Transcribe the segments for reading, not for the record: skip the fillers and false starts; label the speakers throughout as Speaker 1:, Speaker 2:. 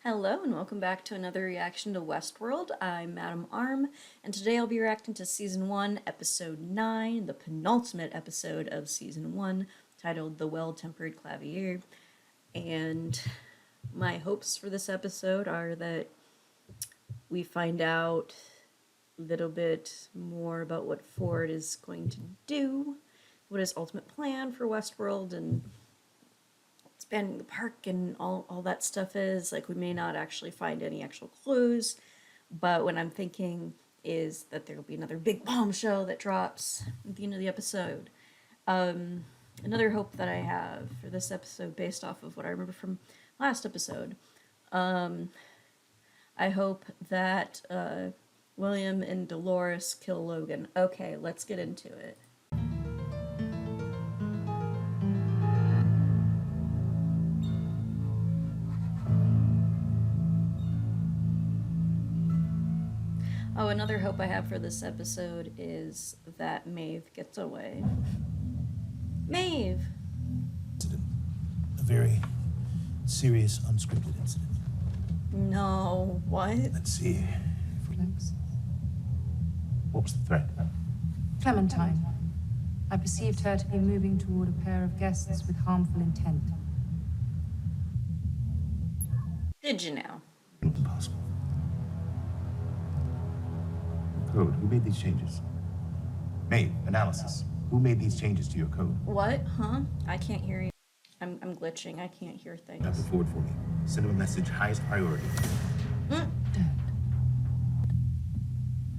Speaker 1: Hello and welcome back to another reaction to Westworld. I'm Madam Arm, and today I'll be reacting to Season 1, Episode 9, the penultimate episode of Season 1, titled The Well-Tempered Clavier. And my hopes for this episode are that we find out a little bit more about what Ford is going to do, what his ultimate plan for Westworld and expanding the park and all that stuff is. Like, we may not actually find any actual clues, but what I'm thinking is that there will be another big bombshell that drops at the end of the episode. Another hope that I have for this episode, based off of what I remember from last episode, I hope that William and Dolores kill Logan. Okay, let's get into it. Oh, another hope I have for this episode is that Maeve gets away. Maeve!
Speaker 2: Incident. A very serious, unscripted incident.
Speaker 1: No, what?
Speaker 2: Let's see.
Speaker 3: Flex.
Speaker 2: What was the threat?
Speaker 3: Clementine. I perceived her to be moving toward a pair of guests with harmful intent.
Speaker 1: Did you now?
Speaker 2: Impossible. Code. Who made these changes? Maeve, analysis. Who made these changes to your code?
Speaker 1: What? Huh? I can't hear you. I'm glitching. I can't hear things.
Speaker 2: Have the forward for me. Send him a message, highest priority.
Speaker 3: Don't.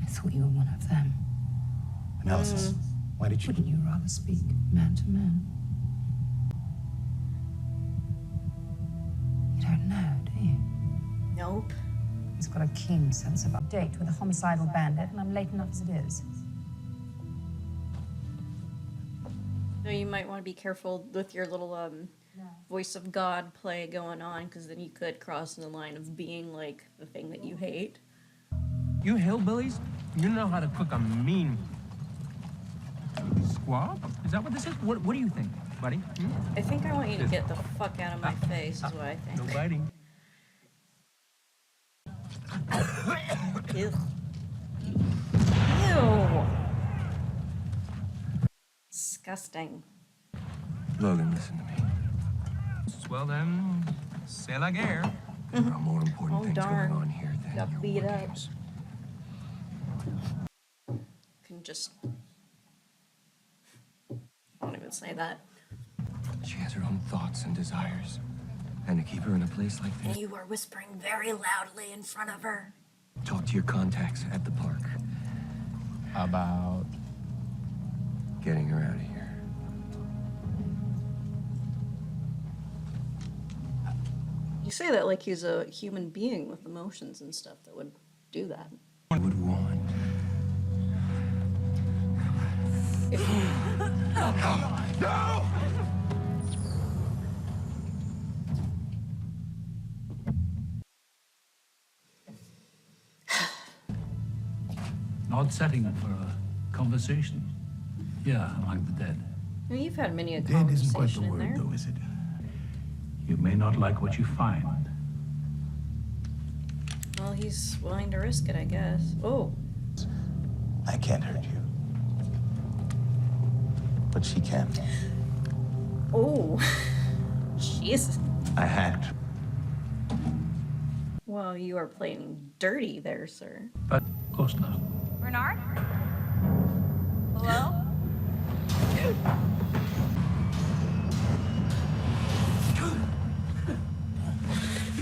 Speaker 3: I thought you were one of them.
Speaker 2: Analysis. Why did you...
Speaker 3: Wouldn't you rather speak man to man? You don't know, do you?
Speaker 1: Nope.
Speaker 3: He's got a keen sense of update with a homicidal bandit, and I'm late enough as it is.
Speaker 1: So you might want to be careful with your little voice of God play going on, because then you could cross the line of being like the thing that you hate.
Speaker 4: You hillbillies, you know how to cook a mean squab? Is that what this is? What do you think, buddy? Hmm?
Speaker 1: I think I want you to get the fuck out of my face, is what I think.
Speaker 4: No biting.
Speaker 1: Ew. Ew. Disgusting.
Speaker 4: Logan, listen to me. Well then, c'est la guerre. There are more important things
Speaker 1: darn.
Speaker 4: going on here than
Speaker 1: Got
Speaker 4: your
Speaker 1: beat
Speaker 4: war
Speaker 1: up.
Speaker 4: games.
Speaker 1: Can just... I won't even say that.
Speaker 4: She has her own thoughts and desires. And to keep her in a place like this,
Speaker 1: You are whispering very loudly in front of her.
Speaker 4: talk to your contacts at the park about getting her out of here.
Speaker 1: You say that like he's a human being with emotions and stuff that would do that.
Speaker 4: I would want.
Speaker 1: If
Speaker 4: No!
Speaker 5: An odd setting for a conversation. Yeah, among the dead.
Speaker 1: I mean, you've had many a
Speaker 2: Dead isn't quite the
Speaker 1: conversation in
Speaker 2: word,
Speaker 1: there.
Speaker 2: though, is it?
Speaker 5: You may not like what you find.
Speaker 1: Well, he's willing to risk it, I guess. Oh,
Speaker 2: I can't hurt you. But she can.
Speaker 1: oh, Jesus.
Speaker 2: I had to.
Speaker 1: Well, you are playing dirty there, sir.
Speaker 5: But close enough.
Speaker 6: Bernard? Hello?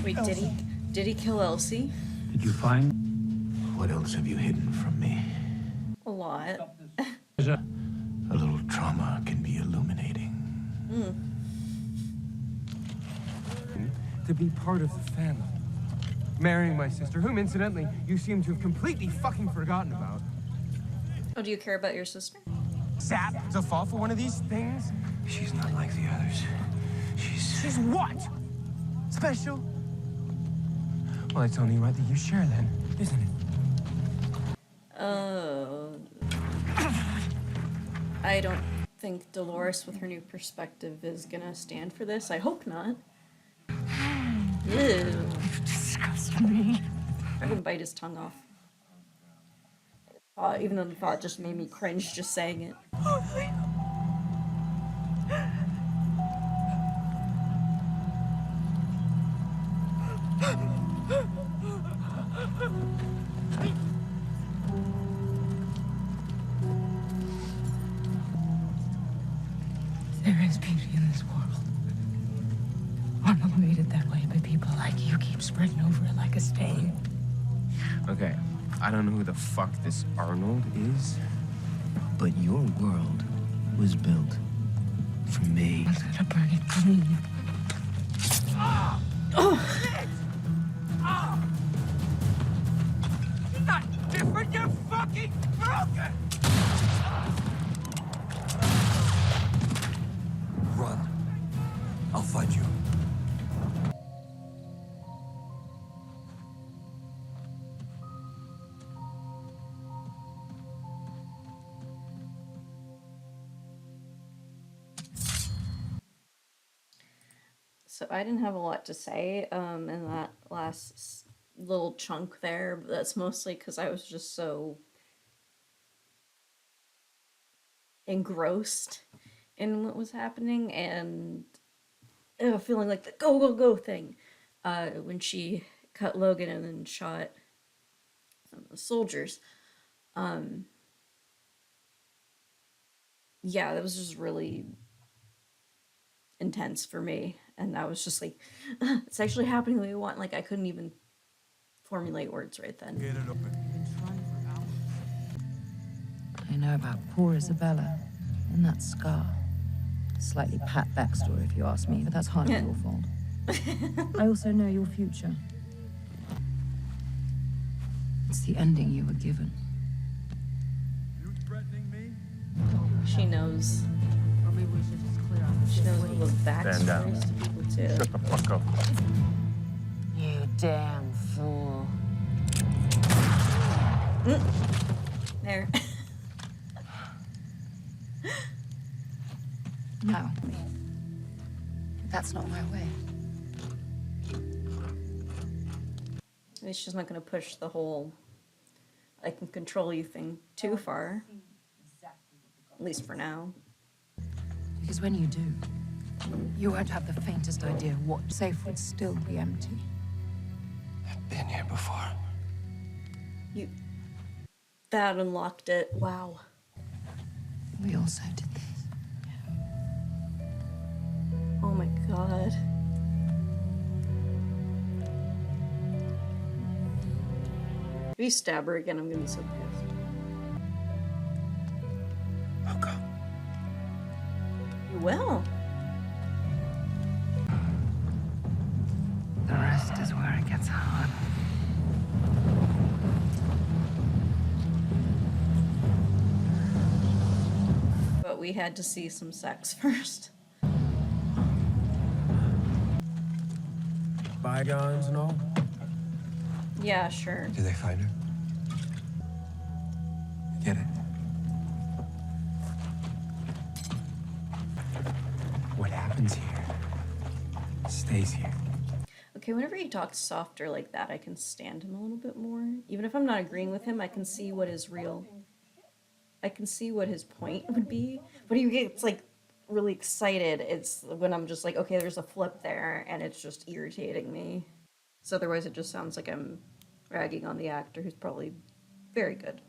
Speaker 1: Wait, did he kill Elsie?
Speaker 5: Did you find
Speaker 2: What else have you hidden from me?
Speaker 1: A lot.
Speaker 5: there's a
Speaker 2: A little trauma can be illuminating.
Speaker 4: To be part of the family. Marrying my sister, whom incidentally you seem to have completely fucking forgotten about.
Speaker 1: Oh, do you care about your sister?
Speaker 4: Sap to fall for one of these things? She's not like the others. She's what? Special? Well, it's only right that you share then, isn't it?
Speaker 1: I don't think Dolores, with her new perspective, is gonna stand for this. I hope not. Ew. I wouldn't bite his tongue off. Even though the thought just made me cringe just saying it.
Speaker 3: There is beauty in this world. Arnold made it that way, but people like you keep spreading over it like a stain.
Speaker 4: Okay, I don't know who the fuck this Arnold is, but your world was built for me.
Speaker 3: I'm gonna burn it clean.
Speaker 4: You're not different, you're fucking broken!
Speaker 6: Run. I'll find you.
Speaker 1: So I didn't have a lot to say in that last little chunk there, but that's mostly because I was just so engrossed in what was happening and feeling like the go, go, go thing when she cut Logan and then shot some of the soldiers. Yeah, that was just really intense for me. And I was just like, it's actually happening the way we want. Like, I couldn't even formulate words right then.
Speaker 6: Get it open.
Speaker 3: I know about poor Isabella and that scar. Slightly pat backstory, if you ask me, but that's hardly your fault. I also know your future. It's the ending you were given.
Speaker 6: You threatening me?
Speaker 1: She knows.
Speaker 3: Or maybe we should just clear out
Speaker 1: She knows all the
Speaker 2: Stand down.
Speaker 1: backstories to people too.
Speaker 2: Shut the fuck up.
Speaker 3: You damn fool.
Speaker 1: There.
Speaker 3: No. That's not my way.
Speaker 1: At least she's not going to push the whole I can control you thing too far. At least for now.
Speaker 3: Because when you do, you won't have the faintest idea what safe would still be empty.
Speaker 6: I've been here before.
Speaker 1: You. That unlocked it. Wow.
Speaker 3: We also did this.
Speaker 1: Oh my god. If you stab her again, I'm gonna be so pissed.
Speaker 6: I'll go.
Speaker 1: You will.
Speaker 3: The rest is where it gets hard.
Speaker 1: But we had to see some sex first.
Speaker 4: Bygones and all?
Speaker 1: Yeah, sure.
Speaker 6: Did they find her? Get it.
Speaker 4: What happens here stays here.
Speaker 1: Okay, whenever he talks softer like that, I can stand him a little bit more. Even if I'm not agreeing with him, I can see what is real. I can see what his point would be. But he gets like really excited. It's when I'm just like, okay, there's a flip there, and it's just irritating me. So otherwise, it just sounds like I'm ragging on the actor, who's probably very good.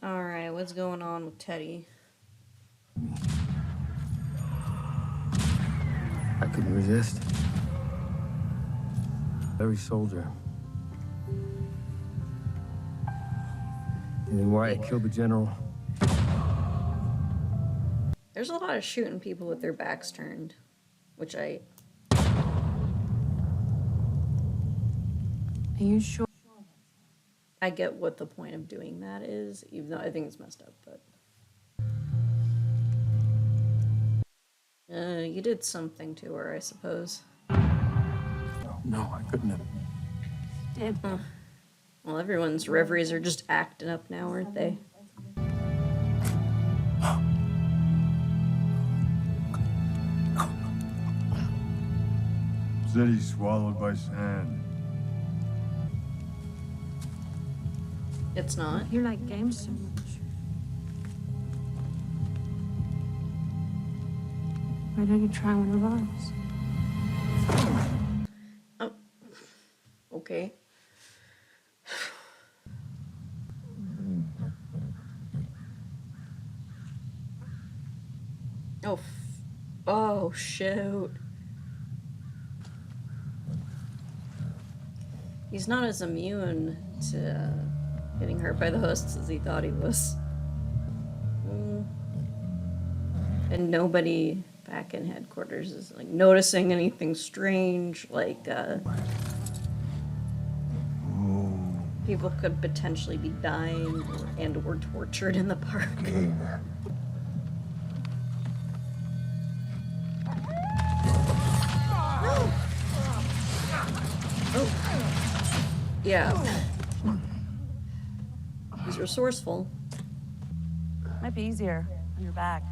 Speaker 1: All right, what's going on with Teddy?
Speaker 4: I couldn't resist. Every soldier. And then Wyatt killed the general.
Speaker 1: There's a lot of shooting people with their backs turned, which
Speaker 3: Are you sure?
Speaker 1: I get what the point of doing that is, even though I think it's messed up, but... you did something to her, I suppose.
Speaker 6: No, I couldn't have.
Speaker 3: Did.
Speaker 1: Well, everyone's reveries are just acting up now, aren't they?
Speaker 6: City swallowed by sand.
Speaker 1: It's not.
Speaker 3: You like games so much. Why don't you try one of ours?
Speaker 1: Oh. Okay. Oh. Oh, shoot. He's not as immune to getting hurt by the hosts as he thought he was. And nobody back in headquarters is like noticing anything strange, like people could potentially be dying or tortured in the park. Yeah. He's resourceful.
Speaker 3: Might be easier on your back.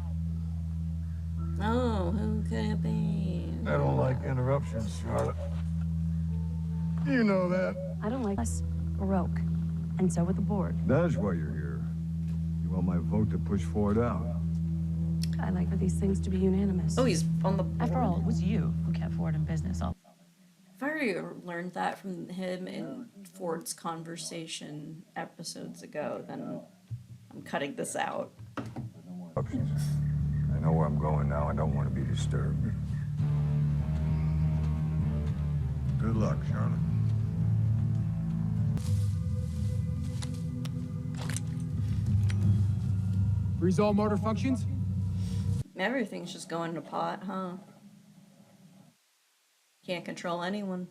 Speaker 1: Oh, who could it be?
Speaker 6: I don't like interruptions, Charlotte. You know that.
Speaker 3: I don't like us Baroque. And so would the board.
Speaker 6: That's why you're here. You want my vote to push Ford out.
Speaker 3: I like for these things to be unanimous.
Speaker 1: Oh, he's on the board.
Speaker 3: After all, it was you who kept Ford in business.
Speaker 1: I've already learned that from him in Ford's conversation episodes ago, then I'm cutting this out.
Speaker 6: Options. I know where I'm going now. I don't want to be disturbed. Good luck, Charlotte.
Speaker 4: Freeze all motor functions?
Speaker 1: Everything's just going to pot, huh? Can't control anyone.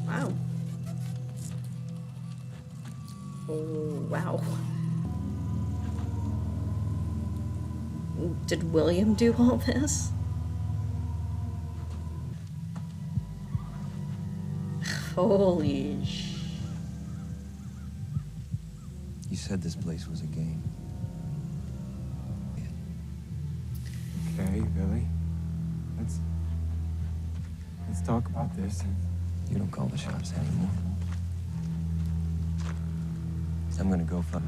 Speaker 1: Wow. Oh, wow. Did William do all this? Holy sh...
Speaker 7: You said this place was a game.
Speaker 4: Okay, Billy. Let's talk about this.
Speaker 7: You don't call the shots anymore. So I'm gonna go fuck.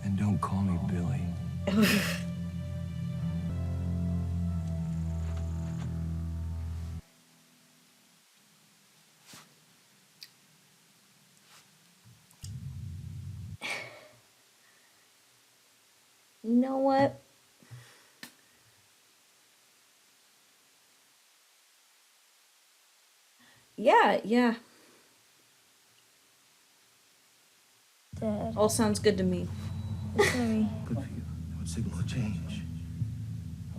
Speaker 7: And don't call me Billy.
Speaker 1: You know what? Yeah.
Speaker 8: Dad.
Speaker 1: All sounds good to me.
Speaker 8: Sorry.
Speaker 2: Good for you. It would signal a change.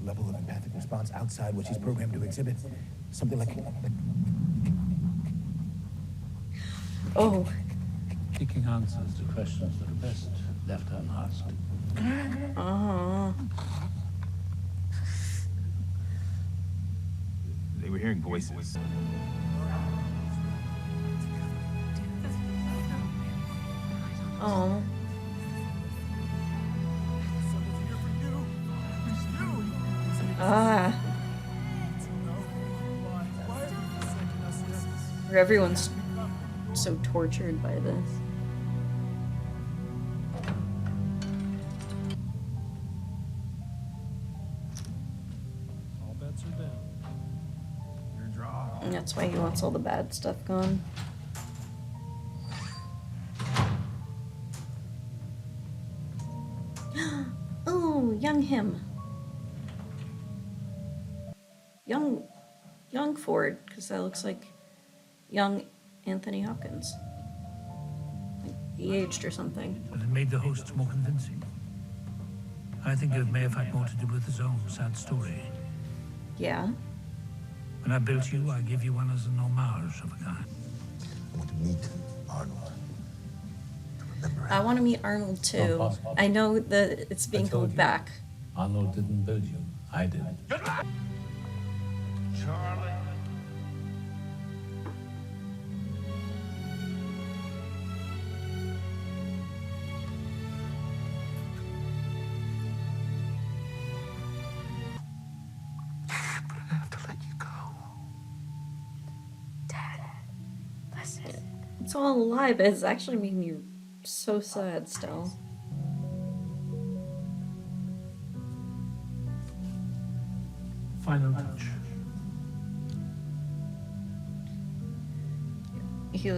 Speaker 2: A level of empathic response outside what she's programmed to exhibit. Something like
Speaker 1: Oh.
Speaker 5: Seeking answers to questions that are best left unasked.
Speaker 2: they were hearing voices.
Speaker 1: Oh. Ah. Where everyone's so tortured by this.
Speaker 6: All bets are down. Your draw.
Speaker 1: And that's why he wants all the bad stuff gone. Oh, young him. Young Ford, because that looks like young Anthony Hopkins. Like he aged or something.
Speaker 5: But it made the hosts more convincing. I think it may have had more to do with his own sad story.
Speaker 1: Yeah.
Speaker 5: When I built you, I gave you one as an homage of a kind.
Speaker 2: I want to meet Arnold. To remember
Speaker 1: I want to meet Arnold too.
Speaker 5: possible.
Speaker 1: I know that it's being
Speaker 5: I told
Speaker 1: held
Speaker 5: you.
Speaker 1: back.
Speaker 5: Arnold didn't build you. I did.
Speaker 6: Charlie,
Speaker 1: It's all a lie, but it's actually making me so sad still.
Speaker 5: Final touch.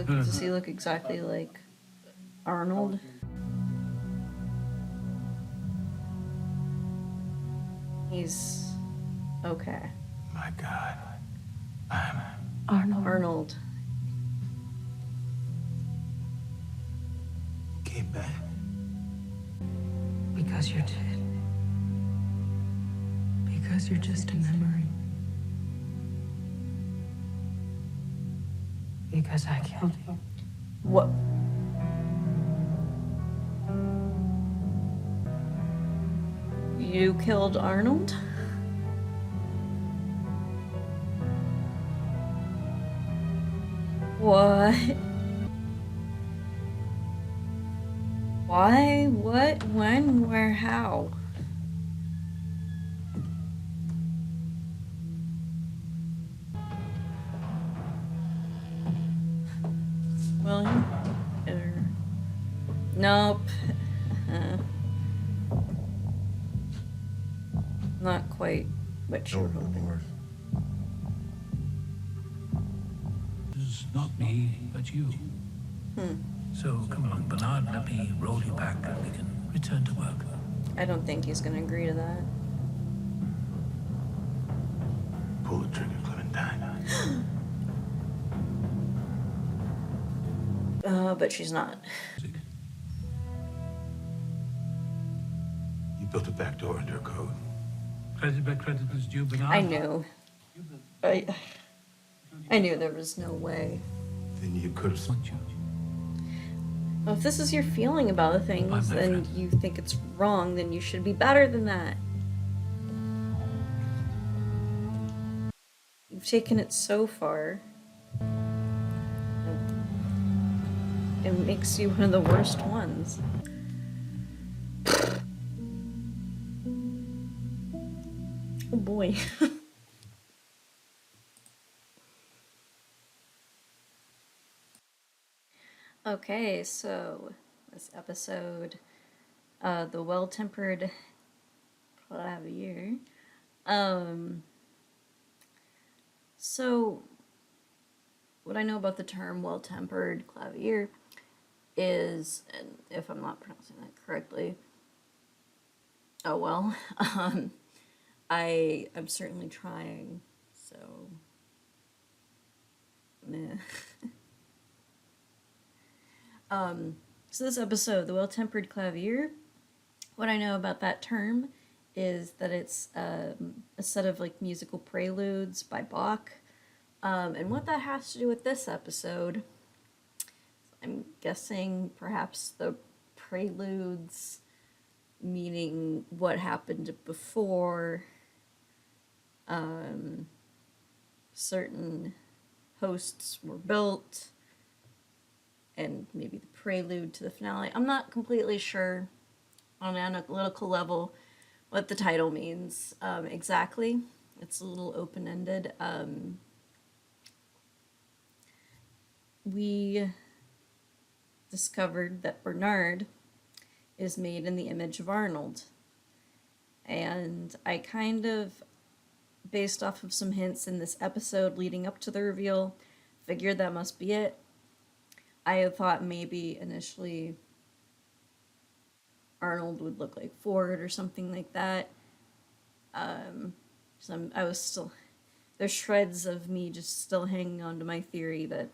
Speaker 1: Does he look exactly like Arnold? He's okay.
Speaker 2: My God. I'm
Speaker 1: Arnold.
Speaker 2: came back.
Speaker 3: Because you're dead. Because you're just a memory. Because I killed you.
Speaker 1: What? You killed Arnold? What? Why? What? When? Where? How? Well, nope. Not quite what you were hoping.
Speaker 5: It's not me, but you. So come on, Bernard, let me roll you back and we can return to work.
Speaker 1: I don't think he's gonna agree to that.
Speaker 2: Pull the trigger, Clementine.
Speaker 1: But she's not.
Speaker 2: You built a back door into her code.
Speaker 5: Credit where credit is due, Bernard.
Speaker 1: I knew. I knew there was no way.
Speaker 2: Then you could have.
Speaker 5: Want you.
Speaker 1: Well, if this is your feeling about the things,
Speaker 5: Bye, my
Speaker 1: and
Speaker 5: friend.
Speaker 1: you think it's wrong, then you should be better than that. You've taken it so far. It makes you one of the worst ones. Oh boy. Okay, so this episode, the well-tempered Clavier. So what I know about the term well-tempered Clavier is, and if I'm not pronouncing that correctly, oh well, I'm certainly trying, so meh. So this episode, the well-tempered Clavier, what I know about that term is that it's a set of like musical preludes by Bach, and what that has to do with this episode, I'm guessing perhaps the preludes meaning what happened before certain hosts were built, and maybe the prelude to the finale. I'm not completely sure on an analytical level what the title means exactly. It's a little open-ended. We discovered that Bernard is made in the image of Arnold. And I kind of, based off of some hints in this episode leading up to the reveal, figured that must be it. I had thought maybe initially Arnold would look like Ford or something like that. So I was still, there's shreds of me just still hanging on to my theory that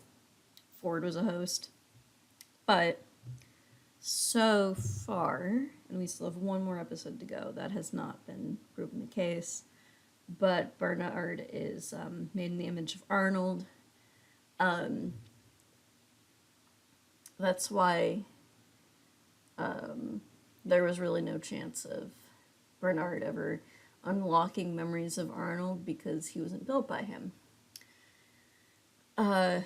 Speaker 1: Ford was a host. But so far, and we still have one more episode to go, that has not been proven the case. But Bernard is made in the image of Arnold. That's why there was really no chance of Bernard ever unlocking memories of Arnold because he wasn't built by him. And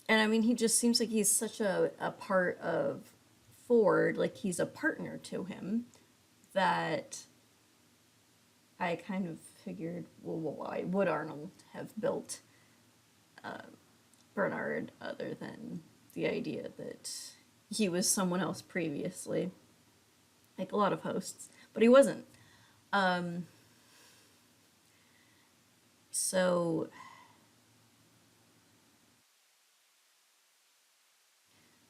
Speaker 1: I mean, he just seems like he's such a part of Ford, like he's a partner to him, that I kind of figured, well, why would Arnold have built Bernard, other than the idea that he was someone else previously, like a lot of hosts, but he wasn't. So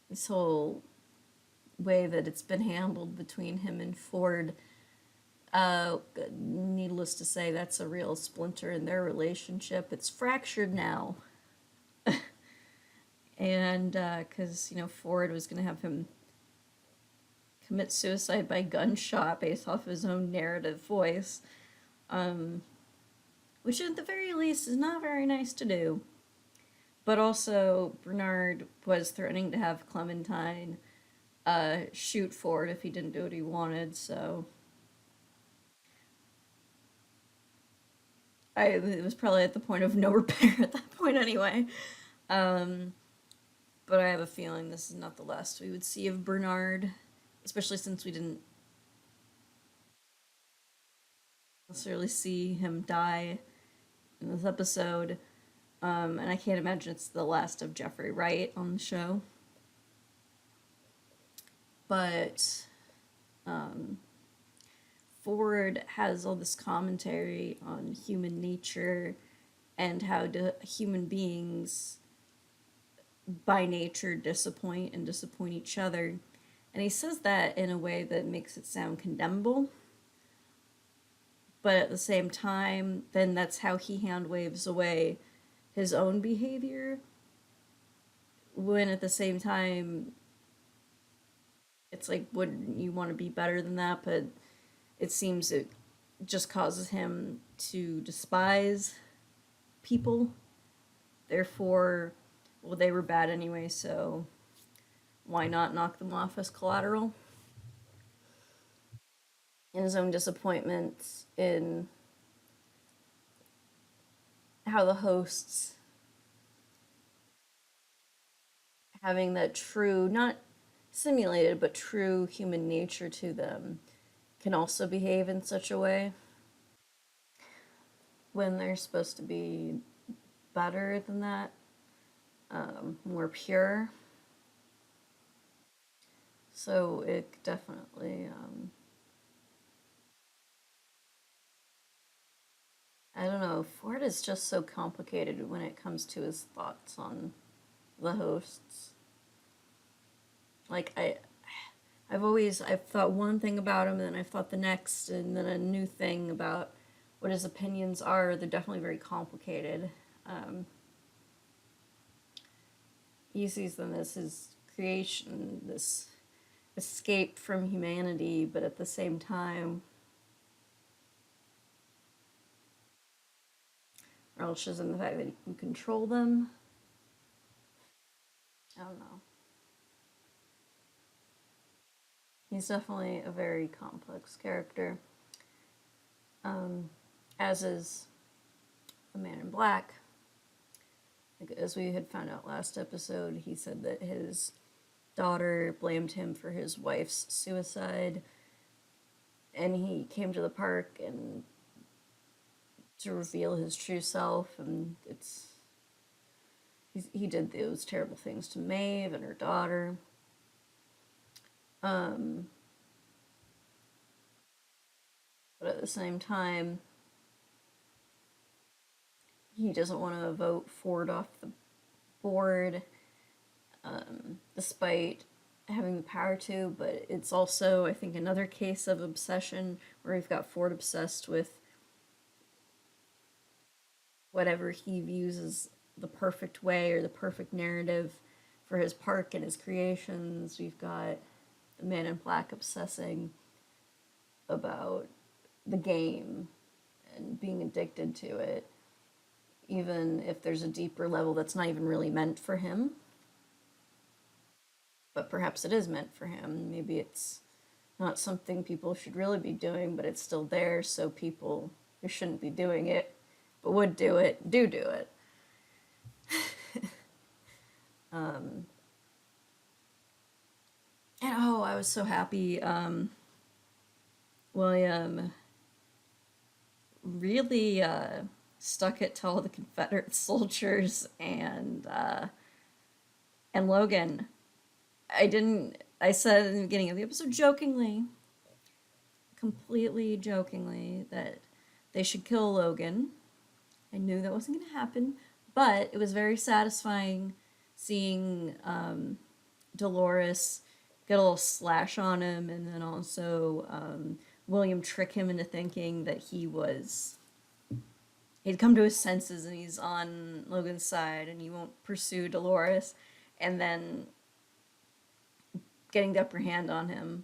Speaker 1: this whole way that it's been handled between him and Ford, needless to say, that's a real splinter in their relationship. It's fractured now. And because, Ford was going to have him commit suicide by gunshot based off his own narrative voice, which at the very least is not very nice to do. But also, Bernard was threatening to have Clementine shoot Ford if he didn't do what he wanted, so it was probably at the point of no repair at that point anyway. But I have a feeling this is not the last we would see of Bernard, especially since we didn't necessarily see him die in this episode. And I can't imagine it's the last of Jeffrey Wright on the show. But Ford has all this commentary on human nature and how human beings by nature disappoint each other. And he says that in a way that makes it sound condemnable. But at the same time, then that's how he hand waves away his own behavior. When at the same time, it's like, wouldn't you want to be better than that? But it seems it just causes him to despise people. Therefore, well, they were bad anyway, so why not knock them off as collateral? And his own disappointment in how the hosts, having that true, not simulated, but true human nature to them, can also behave in such a way when they're supposed to be better than that, more pure. So it definitely, I don't know, Ford is just so complicated when it comes to his thoughts on the hosts. Like, I've thought one thing about him, and then I've thought the next, and then a new thing about what his opinions are. They're definitely very complicated. He sees them as his creation, this escape from humanity, but at the same time, relishes in the fact that he can control them. I don't know. He's definitely a very complex character, as is the Man in Black. As we had found out last episode, he said that his daughter blamed him for his wife's suicide, and he came to the park and to reveal his true self, and he did those terrible things to Maeve and her daughter. But at the same time, he doesn't want to vote Ford off the board, despite having the power to, but it's also, I think, another case of obsession where we've got Ford obsessed with whatever he views as the perfect way or the perfect narrative for his park and his creations. We've got the Man in Black obsessing about the game and being addicted to it, even if there's a deeper level that's not even really meant for him. But perhaps it is meant for him. Maybe it's not something people should really be doing, but it's still there, so people who shouldn't be doing it but would do it, do it. And oh, I was so happy. William really stuck it to all the Confederate soldiers and Logan. I said in the beginning of the episode jokingly, completely jokingly, that they should kill Logan. I knew that wasn't going to happen, but it was very satisfying seeing Dolores get a little slash on him, and then also William trick him into thinking that he'd come to his senses and he's on Logan's side and he won't pursue Dolores, and then getting the upper hand on him.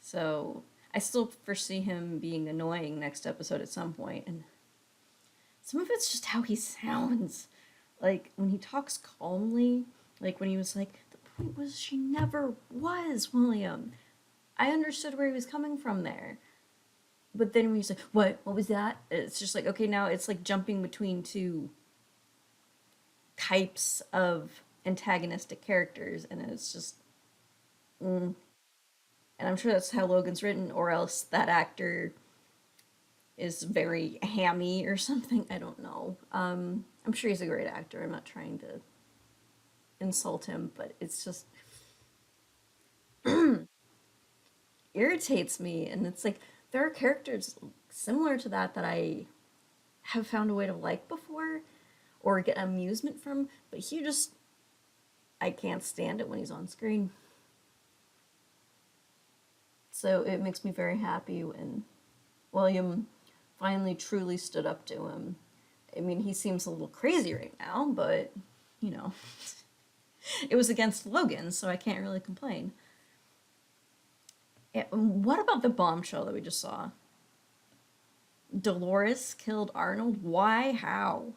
Speaker 1: So I still foresee him being annoying next episode at some point, and some of it's just how he sounds. Like, when he talks calmly, like when he was like, the point was she never was William. I understood where he was coming from there. But then when he's like, what was that? It's just like, okay, now it's like jumping between two types of antagonistic characters, and it's just, and I'm sure that's how Logan's written, or else that actor is very hammy or something. I don't know. I'm sure he's a great actor. I'm not trying to insult him, but it's just irritates me. And it's like, there are characters similar to that I have found a way to like before or get amusement from, but he just, I can't stand it when he's on screen. So it makes me very happy when William finally truly stood up to him. I mean, he seems a little crazy right now, but, you know, it was against Logan, so I can't really complain. What about the bombshell that we just saw? Dolores killed Arnold? Why? How?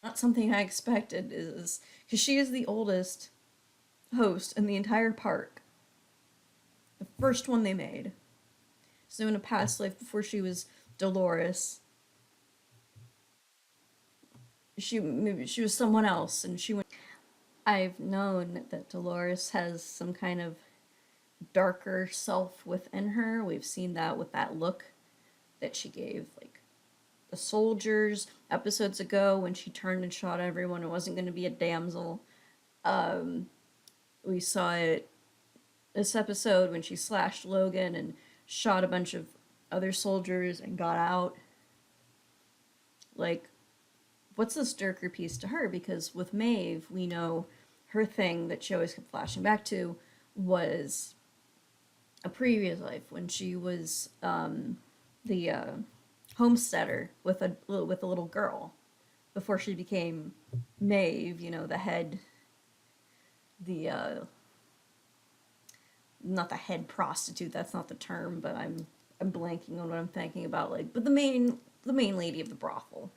Speaker 1: Not something I expected, is because she is the oldest host in the entire park. The first one they made. So in a past life before she was Dolores, she was someone else, and she went. I've known that Dolores has some kind of darker self within her. We've seen that with that look that she gave, like, the soldiers episodes ago when she turned and shot everyone. It wasn't going to be a damsel. We saw it this episode when she slashed Logan and shot a bunch of other soldiers and got out. Like, what's this darker piece to her? Because with Maeve, we know her thing that she always kept flashing back to was a previous life when she was the homesteader with a little girl before she became Maeve. You know, not the head prostitute. That's not the term, but I'm blanking on what I'm thinking about. Like, but the main lady of the brothel.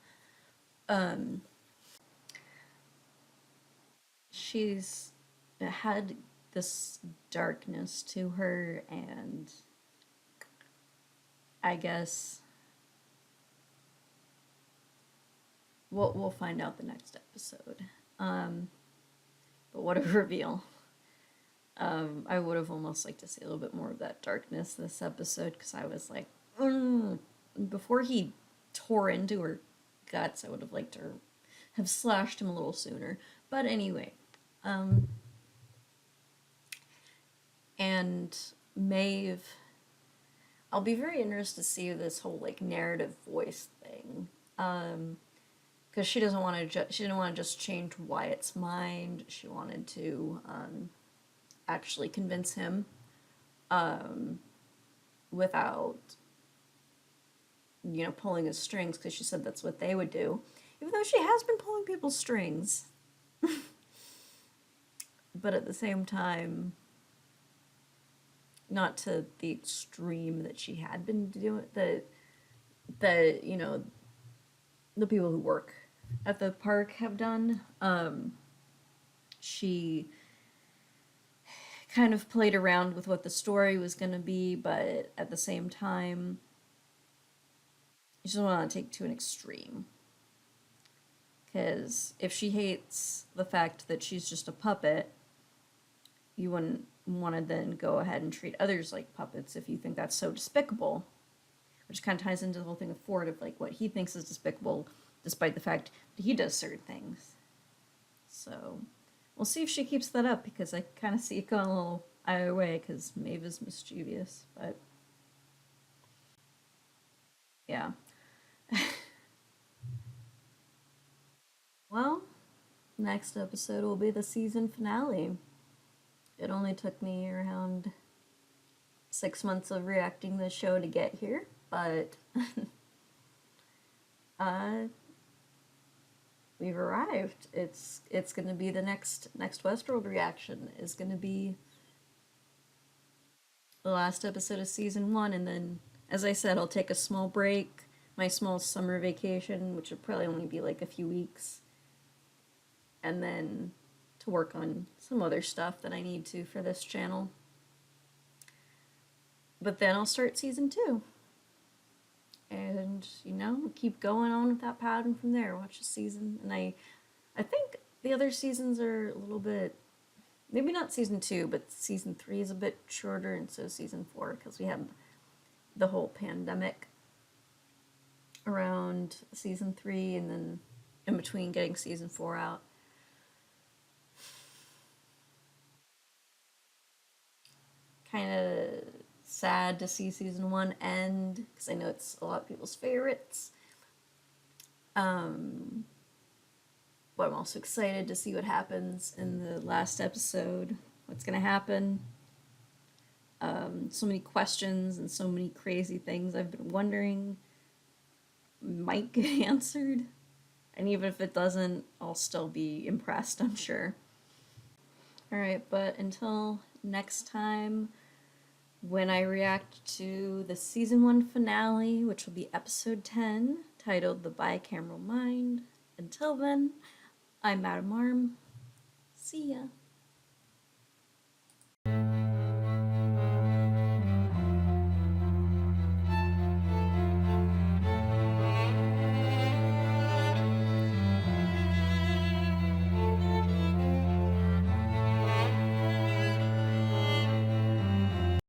Speaker 1: She's had this darkness to her, and I guess we'll find out the next episode. But what a reveal. I would have almost liked to see a little bit more of that darkness this episode, because I was like, before he tore into her guts, I would have liked to have slashed him a little sooner. But anyway, and Maeve, I'll be very interested to see this whole, like, narrative voice thing, because she didn't want to just change Wyatt's mind. She wanted to actually convince him without, pulling his strings, because she said that's what they would do, even though she has been pulling people's strings. But at the same time, not to the extreme that she had been doing, the people who work at the park have done. She kind of played around with what the story was going to be, but at the same time, you just want to take it to an extreme. Because if she hates the fact that she's just a puppet, you wouldn't want to then go ahead and treat others like puppets if you think that's so despicable. Which kind of ties into the whole thing with Ford of like what he thinks is despicable, despite the fact that he does certain things. So we'll see if she keeps that up, because I kind of see it going a little either way, because Maeve is mischievous, but yeah. Well, next episode will be the season finale. It only took me around 6 months of reacting the show to get here, but we've arrived. It's gonna be the next Westworld reaction is gonna be the last episode of season 1, and then, as I said, I'll take a small break, my small summer vacation, which will probably only be like a few weeks, and then to work on some other stuff that I need to for this channel. But then I'll start season 2. And, you know, keep going on with that pattern from there. Watch the season. And I think the other seasons are a little bit, maybe not season 2, but season 3 is a bit shorter, and so season 4, because we had the whole pandemic around season 3, and then in between getting season 4 out. Kind of sad to see season 1 end, because I know it's a lot of people's favorites. But I'm also excited to see what happens in the last episode. What's going to happen. So many questions and so many crazy things I've been wondering might get answered. And even if it doesn't, I'll still be impressed, I'm sure. Alright, but until next time, when I react to the season 1 finale, which will be episode 10, titled The Bicameral Mind. Until then, I'm Madam Arm. See ya.